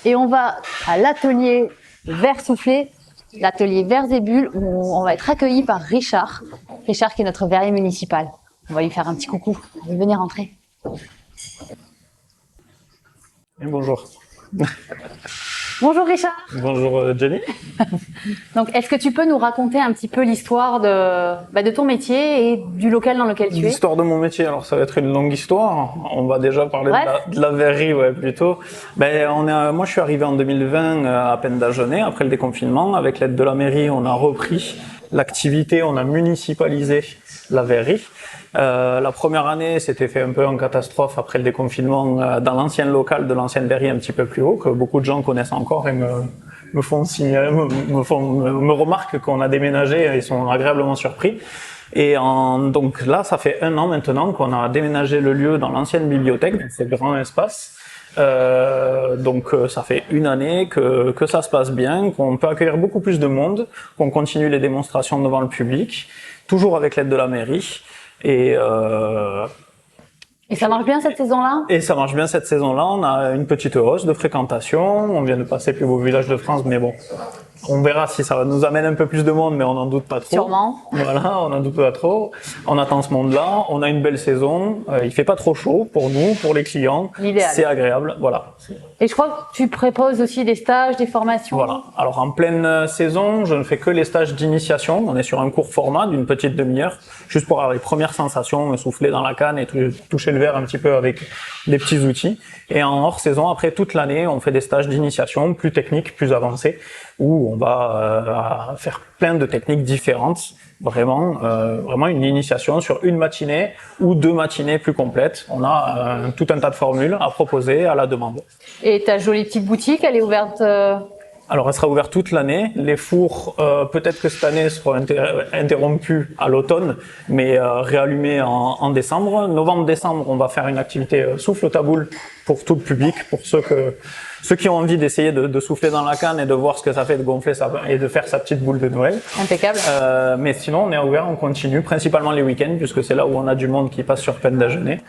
et on va à l'atelier verre soufflé, l'atelier verres et bulles, où on va être accueilli par Richard. Richard qui est notre verrier municipal. On va lui faire un petit coucou. Venez rentrer. Et bonjour. Bonjour Richard. Bonjour Jenny. Donc, est-ce que tu peux nous raconter un petit peu l'histoire de ton métier et du local dans lequel tu es? L'histoire de mon métier, alors ça va être une longue histoire. On va déjà parler de la verrerie, ouais, plutôt. Moi, je suis arrivé en 2020 à peine d'Agenais, après le déconfinement. Avec l'aide de la mairie, on a repris l'activité, on a municipalisé la verrerie. La première année, c'était fait un peu en catastrophe après le déconfinement dans l'ancien local de l'ancienne verrerie un petit peu plus haut, que beaucoup de gens connaissent encore et me font signaler, me remarquent qu'on a déménagé et ils sont agréablement surpris. Et donc là, ça fait 1 an maintenant qu'on a déménagé le lieu dans l'ancienne bibliothèque, dans ce grand espace. Donc ça fait 1 année que ça se passe bien, qu'on peut accueillir beaucoup plus de monde, qu'on continue les démonstrations devant le public, toujours avec l'aide de la mairie. Et ça marche bien cette saison-là? Et ça marche bien cette saison-là. On a une petite hausse de fréquentation. On vient de passer le plus beau village de France, mais bon, on verra si ça nous amène un peu plus de monde, mais on n'en doute pas trop. Sûrement. Voilà, on n'en doute pas trop. On attend ce monde-là. On a une belle saison. Il fait pas trop chaud pour nous, pour les clients. L'idéal. C'est agréable. Voilà. Et je crois que tu proposes aussi des stages, des formations. Voilà. Alors en pleine saison, je ne fais que les stages d'initiation. On est sur un court format d'une petite demi-heure, juste pour avoir les premières sensations, me souffler dans la canne et toucher le verre un petit peu avec des petits outils. Et en hors saison, après toute l'année, on fait des stages d'initiation plus techniques, plus avancés, où on va faire plein de techniques différentes. Vraiment une initiation sur une matinée ou 2 matinées plus complètes. On a tout un tas de formules à proposer à la demande. Et ta jolie petite boutique, elle est ouverte Alors, elle sera ouverte toute l'année. Les fours, peut-être que cette année seront interrompus à l'automne, mais réallumés en décembre. Novembre-décembre, on va faire une activité souffle au taboule pour tout le public, pour ceux qui ont envie d'essayer de souffler dans la canne et de voir ce que ça fait de gonfler et de faire sa petite boule de Noël. Impeccable. Mais sinon, on est ouvert, on continue, principalement les week-ends, puisque c'est là où on a du monde qui passe sur peine d'Agenais.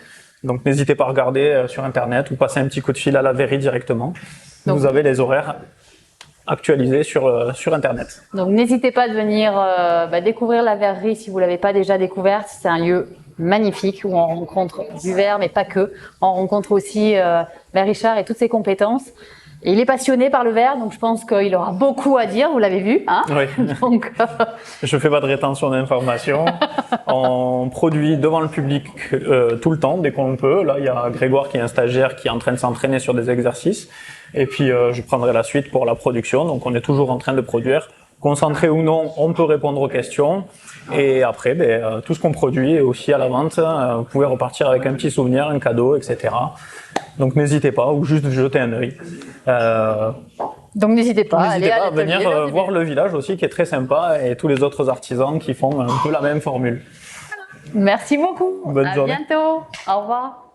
Donc, n'hésitez pas à regarder sur Internet ou passer un petit coup de fil à la verrerie directement. Donc, vous avez les horaires actualisés sur Internet. Donc, n'hésitez pas à venir découvrir la verrerie si vous l'avez pas déjà découverte. C'est un lieu magnifique où on rencontre du verre, mais pas que. On rencontre aussi Richard et toutes ses compétences. Et il est passionné par le verre, donc je pense qu'il aura beaucoup à dire, vous l'avez vu, hein? Oui. Donc, je fais pas de rétention d'informations. On produit devant le public tout le temps, dès qu'on peut. Là, il y a Grégoire qui est un stagiaire qui est en train de s'entraîner sur des exercices. Et puis, je prendrai la suite pour la production. Donc, on est toujours en train de produire. Concentré ou non, on peut répondre aux questions. Et après, tout ce qu'on produit est aussi à la vente. Vous pouvez repartir avec un petit souvenir, un cadeau, etc. Donc, n'hésitez pas, ou juste jeter un œil. Donc, n'hésitez pas à venir voir le village aussi, qui est très sympa, et tous les autres artisans qui font un peu la même formule. Merci beaucoup. Bonne journée. À bientôt. Au revoir.